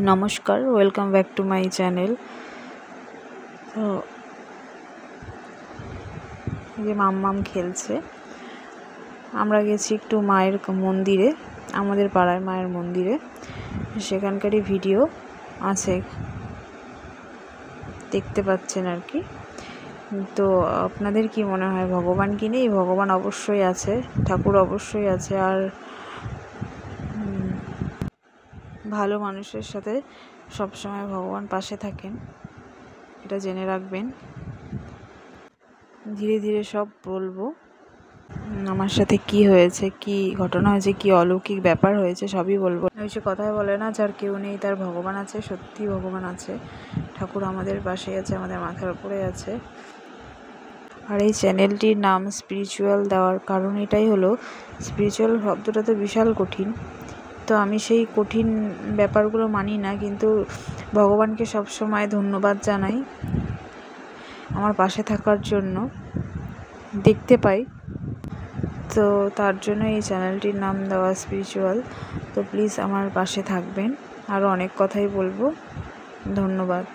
নমস্কার, welcome back to my channel. তো যে মাম্মাম খেলছে, আমরা গেছি একটু মায়ের মন্দিরে, আমাদের পাড়ায় মায়ের মন্দিরে। সেখানকারই ভিডিও আছে, দেখতে পাচ্ছেন আর কি। তো আপনাদের কি মনে হয়, ভগবান কি নেই? ভগবান অবশ্যই আছে, ঠাকুর অবশ্যই আছে। আর ভালো মানুষের সাথে সবসময় ভগবান পাশে থাকেন, এটা জেনে রাখবেন। ধীরে ধীরে সব বলবো, আমার সাথে কি হয়েছে, কি ঘটনা হয়েছে, কি অলৌকিক ব্যাপার হয়েছে, সবই বলবো। হয়েছে কথায় বলে না, যার কেউ নেই তার ভগবান আছে। সত্যি ভগবান আছে, ঠাকুর আমাদের পাশে আছে, আমাদের মাথার উপরে আছে। আর এই চ্যানেলটির নাম স্পিরিচুয়াল দেওয়ার কারণ এটাই হলো, স্পিরিচুয়াল শব্দটা তো বিশাল কঠিন। তো আমি সেই কঠিন ব্যাপারগুলো মানি না, কিন্তু ভগবানকে সবসময় ধন্যবাদ জানাই আমার পাশে থাকার জন্য, দেখতে পাই। তো তার জন্য এই চ্যানেলটির নাম দেওয়া স্পিরিচুয়াল। তো প্লিজ আমার পাশে থাকবেন, আরও অনেক কথাই বলবো। ধন্যবাদ।